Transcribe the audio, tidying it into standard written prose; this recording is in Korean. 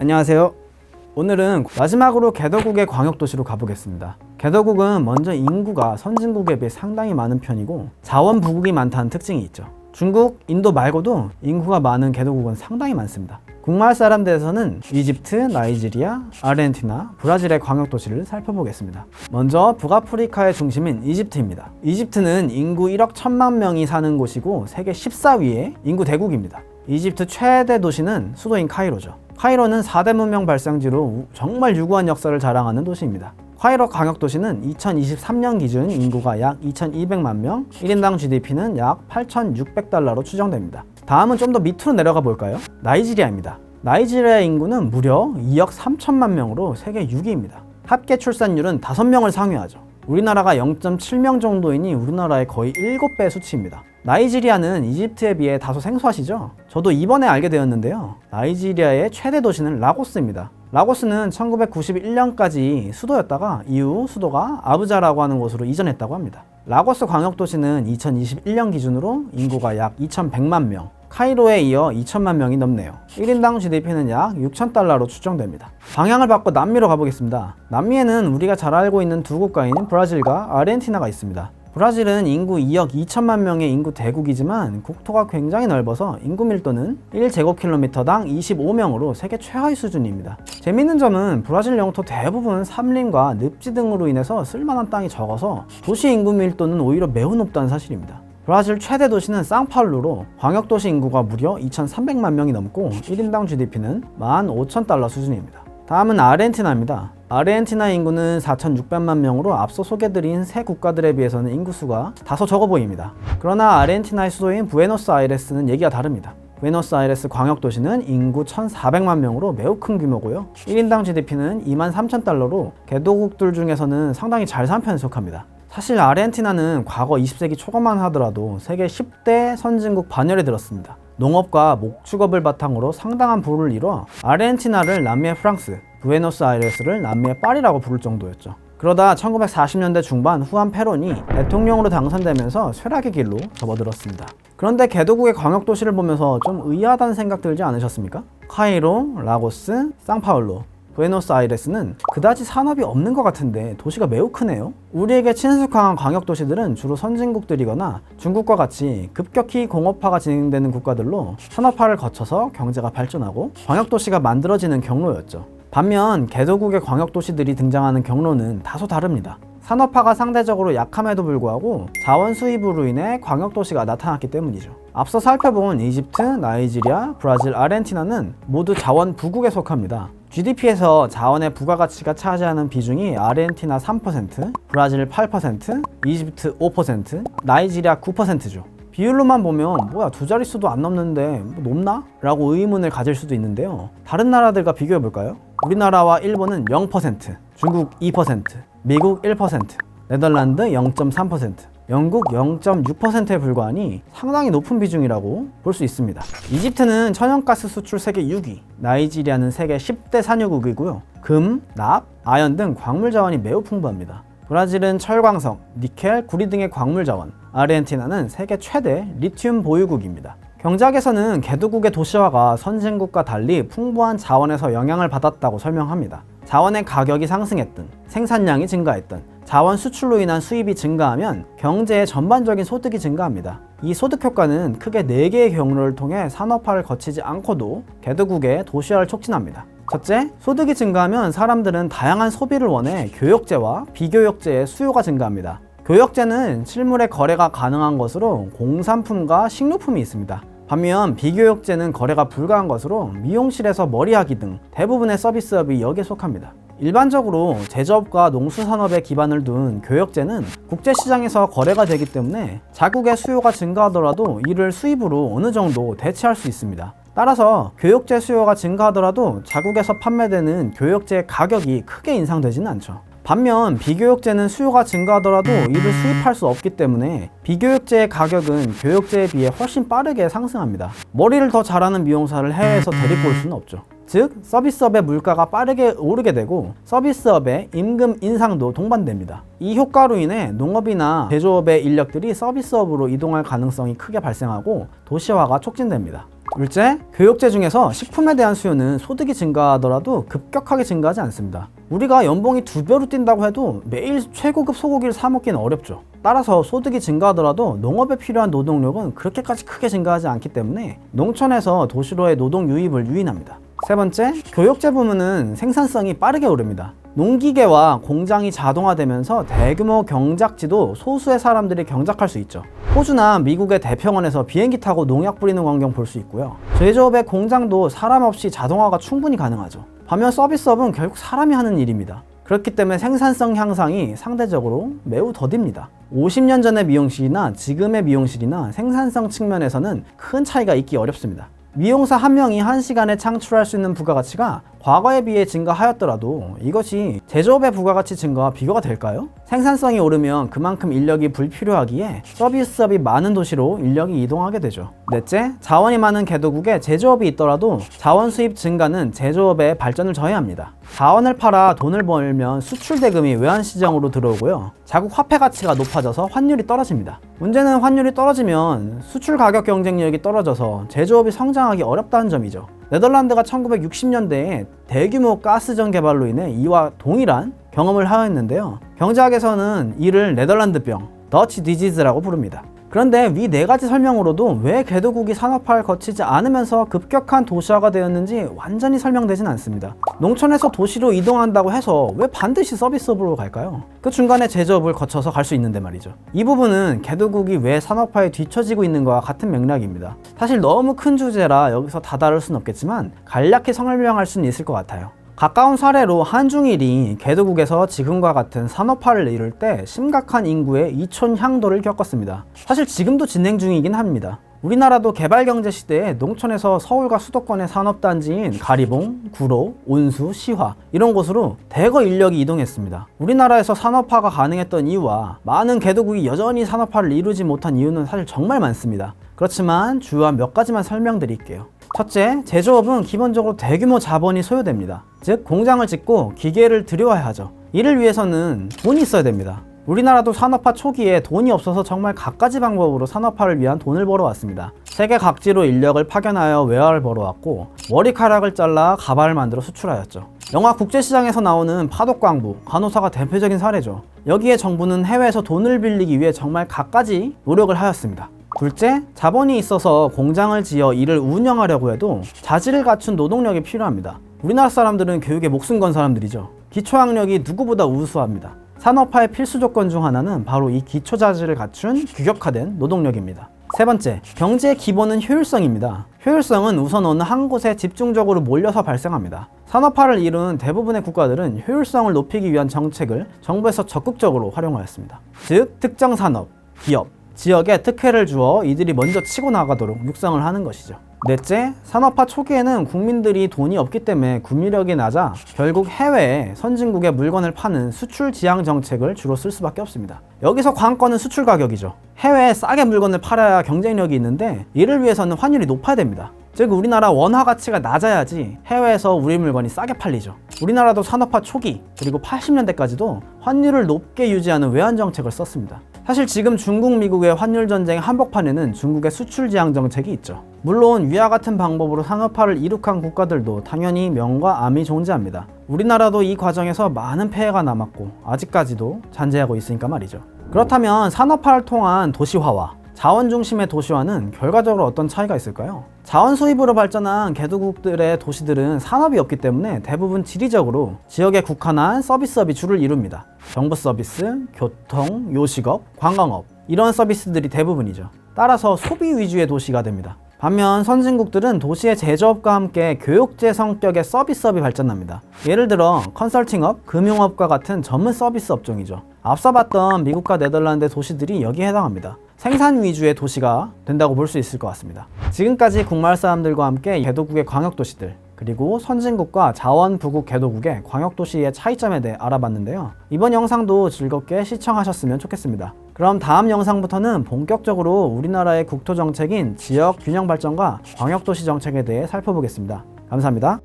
안녕하세요. 오늘은 마지막으로 개도국의 광역도시로 가보겠습니다. 개도국은 먼저 인구가 선진국에 비해 상당히 많은 편이고 자원 부국이 많다는 특징이 있죠. 중국, 인도 말고도 인구가 많은 개도국은 상당히 많습니다. 국마을 사람들에서는 이집트, 나이지리아, 아르헨티나, 브라질의 광역도시를 살펴보겠습니다. 먼저 북아프리카의 중심인 이집트입니다. 이집트는 인구 1억 1천만 명이 사는 곳이고 세계 14위의 인구 대국입니다. 이집트 최대 도시는 수도인 카이로죠. 카이로는 4대 문명 발상지로 정말 유구한 역사를 자랑하는 도시입니다. 카이로 광역도시는 2023년 기준 인구가 약 2,200만 명, 1인당 GDP는 약 8,600달러로 추정됩니다. 다음은 좀 더 밑으로 내려가 볼까요? 나이지리아입니다. 나이지리아 인구는 무려 2억 3천만 명으로 세계 6위입니다. 합계 출산율은 5명을 상회하죠. 우리나라가 0.7명 정도이니 우리나라의 거의 7배의 수치입니다. 나이지리아는 이집트에 비해 다소 생소하시죠? 저도 이번에 알게 되었는데요. 나이지리아의 최대 도시는 라고스입니다. 라고스는 1991년까지 수도였다가 이후 수도가 아부자라고 하는 곳으로 이전했다고 합니다. 라고스 광역도시는 2021년 기준으로 인구가 약 2,100만 명, 카이로에 이어 2천만 명이 넘네요. 1인당 GDP는 약 6,000달러로 추정됩니다. 방향을 바꿔 남미로 가보겠습니다. 남미에는 우리가 잘 알고 있는 두 국가인 브라질과 아르헨티나가 있습니다. 브라질은 인구 2억 2천만 명의 인구 대국이지만 국토가 굉장히 넓어서 인구 밀도는 1제곱킬로미터당 25명으로 세계 최하위 수준입니다. 재밌는 점은 브라질 영토 대부분 산림과 늪지 등으로 인해서 쓸만한 땅이 적어서 도시 인구 밀도는 오히려 매우 높다는 사실입니다. 브라질 최대 도시는 상파울루로 광역도시 인구가 무려 2,300만 명이 넘고 1인당 GDP는 15,000달러 수준입니다. 다음은 아르헨티나입니다. 아르헨티나 인구는 4,600만 명으로 앞서 소개드린 세 국가들에 비해서는 인구수가 다소 적어 보입니다. 그러나 아르헨티나의 수도인 부에노스아이레스는 얘기가 다릅니다. 부에노스아이레스 광역도시는 인구 1,400만 명으로 매우 큰 규모고요. 1인당 GDP는 23,000달러로 개도국들 중에서는 상당히 잘 산 편에 속합니다. 사실 아르헨티나는 과거 20세기 초반만 하더라도 세계 10대 선진국 반열에 들었습니다. 농업과 목축업을 바탕으로 상당한 부를 이뤄 아르헨티나를 남미의 프랑스, 부에노스아이레스를 남미의 파리라고 부를 정도였죠. 그러다 1940년대 중반 후안 페론이 대통령으로 당선되면서 쇠락의 길로 접어들었습니다. 그런데 개도국의 광역도시를 보면서 좀 의아하다는 생각 들지 않으셨습니까? 카이로, 라고스, 상파울루, 부에노스아이레스는 그다지 산업이 없는 것 같은데 도시가 매우 크네요. 우리에게 친숙한 광역도시들은 주로 선진국들이거나 중국과 같이 급격히 공업화가 진행되는 국가들로 산업화를 거쳐서 경제가 발전하고 광역도시가 만들어지는 경로였죠. 반면 개도국의 광역도시들이 등장하는 경로는 다소 다릅니다. 산업화가 상대적으로 약함에도 불구하고 자원 수입으로 인해 광역도시가 나타났기 때문이죠. 앞서 살펴본 이집트, 나이지리아, 브라질, 아르헨티나는 모두 자원 부국에 속합니다. GDP에서 자원의 부가가치가 차지하는 비중이 아르헨티나 3%, 브라질 8%, 이집트 5%, 나이지리아 9%죠. 비율로만 보면 뭐야 두 자릿수도 안 넘는데 뭐 높나? 라고 의문을 가질 수도 있는데요. 다른 나라들과 비교해볼까요? 우리나라와 일본은 0%, 중국 2%, 미국 1%, 네덜란드 0.3%, 영국 0.6%에 불과하니 상당히 높은 비중이라고 볼 수 있습니다. 이집트는 천연가스 수출 세계 6위, 나이지리아는 세계 10대 산유국이고요. 금, 납, 아연 등 광물 자원이 매우 풍부합니다. 브라질은 철광석, 니켈, 구리 등의 광물 자원, 아르헨티나는 세계 최대 리튬 보유국입니다. 경제학에서는 개도국의 도시화가 선진국과 달리 풍부한 자원에서 영향을 받았다고 설명합니다. 자원의 가격이 상승했든 생산량이 증가했든 자원 수출로 인한 수입이 증가하면 경제의 전반적인 소득이 증가합니다. 이 소득 효과는 크게 4개의 경로를 통해 산업화를 거치지 않고도 개도국의 도시화를 촉진합니다. 첫째, 소득이 증가하면 사람들은 다양한 소비를 원해 교역제와 비교역제의 수요가 증가합니다. 교역제는 실물의 거래가 가능한 것으로 공산품과 식료품이 있습니다. 반면 비교역제는 거래가 불가한 것으로 미용실에서 머리하기 등 대부분의 서비스업이 여기에 속합니다. 일반적으로 제조업과 농수산업에 기반을 둔 교역제는 국제시장에서 거래가 되기 때문에 자국의 수요가 증가하더라도 이를 수입으로 어느 정도 대체할 수 있습니다. 따라서 교역제 수요가 증가하더라도 자국에서 판매되는 교역제의 가격이 크게 인상되지는 않죠. 반면 비교역제는 수요가 증가하더라도 이를 수입할 수 없기 때문에 비교역제의 가격은 교역제에 비해 훨씬 빠르게 상승합니다. 머리를 더 잘하는 미용사를 해외에서 데리고 올 수는 없죠. 즉 서비스업의 물가가 빠르게 오르게 되고 서비스업의 임금 인상도 동반됩니다. 이 효과로 인해 농업이나 제조업의 인력들이 서비스업으로 이동할 가능성이 크게 발생하고 도시화가 촉진됩니다. 둘째, 교육제 중에서 식품에 대한 수요는 소득이 증가하더라도 급격하게 증가하지 않습니다. 우리가 연봉이 2배로 뛴다고 해도 매일 최고급 소고기를 사 먹기는 어렵죠. 따라서 소득이 증가하더라도 농업에 필요한 노동력은 그렇게까지 크게 증가하지 않기 때문에 농촌에서 도시로의 노동 유입을 유인합니다. 세 번째, 교육제 부문은 생산성이 빠르게 오릅니다. 농기계와 공장이 자동화되면서 대규모 경작지도 소수의 사람들이 경작할 수 있죠. 호주나 미국의 대평원에서 비행기 타고 농약 뿌리는 광경 볼 수 있고요. 제조업의 공장도 사람 없이 자동화가 충분히 가능하죠. 반면 서비스업은 결국 사람이 하는 일입니다. 그렇기 때문에 생산성 향상이 상대적으로 매우 더딥니다. 50년 전의 미용실이나 지금의 미용실이나 생산성 측면에서는 큰 차이가 있기 어렵습니다. 미용사 한 명이 1시간에 창출할 수 있는 부가가치가 과거에 비해 증가하였더라도 이것이 제조업의 부가가치 증가와 비교가 될까요? 생산성이 오르면 그만큼 인력이 불필요하기에 서비스업이 많은 도시로 인력이 이동하게 되죠. 넷째, 자원이 많은 개도국에 제조업이 있더라도 자원 수입 증가는 제조업의 발전을 저해합니다. 자원을 팔아 돈을 벌면 수출 대금이 외환시장으로 들어오고요. 자국 화폐 가치가 높아져서 환율이 떨어집니다. 문제는 환율이 떨어지면 수출 가격 경쟁력이 떨어져서 제조업이 성장하기 어렵다는 점이죠. 네덜란드가 1960년대에 대규모 가스전 개발로 인해 이와 동일한 경험을 하였는데요. 경제학에서는 이를 네덜란드병, 더치 디지즈라고 부릅니다. 그런데 위 4가지 설명으로도 왜 개도국이 산업화를 거치지 않으면서 급격한 도시화가 되었는지 완전히 설명되진 않습니다. 농촌에서 도시로 이동한다고 해서 왜 반드시 서비스업으로 갈까요? 그 중간에 제조업을 거쳐서 갈 수 있는데 말이죠. 이 부분은 개도국이 왜 산업화에 뒤처지고 있는 것과 같은 맥락입니다. 사실 너무 큰 주제라 여기서 다 다룰 수는 없겠지만 간략히 설명할 수는 있을 것 같아요. 가까운 사례로 한중일이 개도국에서 지금과 같은 산업화를 이룰 때 심각한 인구의 이촌 향도를 겪었습니다. 사실 지금도 진행 중이긴 합니다. 우리나라도 개발경제 시대에 농촌에서 서울과 수도권의 산업단지인 가리봉, 구로, 온수, 시화 이런 곳으로 대거 인력이 이동했습니다. 우리나라에서 산업화가 가능했던 이유와 많은 개도국이 여전히 산업화를 이루지 못한 이유는 사실 정말 많습니다. 그렇지만 주요한 몇 가지만 설명드릴게요. 첫째, 제조업은 기본적으로 대규모 자본이 소요됩니다. 즉 공장을 짓고 기계를 들여와야 하죠. 이를 위해서는 돈이 있어야 됩니다. 우리나라도 산업화 초기에 돈이 없어서 정말 갖가지 방법으로 산업화를 위한 돈을 벌어왔습니다. 세계 각지로 인력을 파견하여 외화를 벌어왔고 머리카락을 잘라 가발을 만들어 수출하였죠. 영화 국제시장에서 나오는 파독광부, 간호사가 대표적인 사례죠. 여기에 정부는 해외에서 돈을 빌리기 위해 정말 갖가지 노력을 하였습니다. 둘째, 자본이 있어서 공장을 지어 이를 운영하려고 해도 자질을 갖춘 노동력이 필요합니다. 우리나라 사람들은 교육에 목숨 건 사람들이죠. 기초학력이 누구보다 우수합니다. 산업화의 필수 조건 중 하나는 바로 이 기초 자질을 갖춘 규격화된 노동력입니다. 세 번째, 경제의 기본은 효율성입니다. 효율성은 우선 어느 한 곳에 집중적으로 몰려서 발생합니다. 산업화를 이룬 대부분의 국가들은 효율성을 높이기 위한 정책을 정부에서 적극적으로 활용하였습니다. 즉, 특정 산업, 기업, 지역에 특혜를 주어 이들이 먼저 치고 나가도록 육성을 하는 것이죠. 넷째, 산업화 초기에는 국민들이 돈이 없기 때문에 구매력이 낮아 결국 해외에 선진국의 물건을 파는 수출 지향 정책을 주로 쓸 수밖에 없습니다. 여기서 관건은 수출 가격이죠. 해외에 싸게 물건을 팔아야 경쟁력이 있는데 이를 위해서는 환율이 높아야 됩니다. 즉 우리나라 원화 가치가 낮아야지 해외에서 우리 물건이 싸게 팔리죠. 우리나라도 산업화 초기 그리고 80년대까지도 환율을 높게 유지하는 외환 정책을 썼습니다. 사실 지금 중국, 미국의 환율 전쟁 한복판에는 중국의 수출 지향 정책이 있죠. 물론 위와 같은 방법으로 산업화를 이룩한 국가들도 당연히 명과 암이 존재합니다. 우리나라도 이 과정에서 많은 폐해가 남았고 아직까지도 잔재하고 있으니까 말이죠. 그렇다면 산업화를 통한 도시화와 자원 중심의 도시화는 결과적으로 어떤 차이가 있을까요? 자원 수입으로 발전한 개도국들의 도시들은 산업이 없기 때문에 대부분 지리적으로 지역에 국한한 서비스업이 주를 이룹니다. 정부 서비스, 교통, 요식업, 관광업 이런 서비스들이 대부분이죠. 따라서 소비 위주의 도시가 됩니다. 반면 선진국들은 도시의 제조업과 함께 교육제 성격의 서비스업이 발전합니다. 예를 들어 컨설팅업, 금융업과 같은 전문 서비스 업종이죠. 앞서 봤던 미국과 네덜란드 도시들이 여기에 해당합니다. 생산 위주의 도시가 된다고 볼 수 있을 것 같습니다. 지금까지 국마을 사람들과 함께 개도국의 광역도시들 그리고 선진국과 자원부국 개도국의 광역도시의 차이점에 대해 알아봤는데요. 이번 영상도 즐겁게 시청하셨으면 좋겠습니다. 그럼 다음 영상부터는 본격적으로 우리나라의 국토정책인 지역 균형 발전과 광역도시 정책에 대해 살펴보겠습니다. 감사합니다.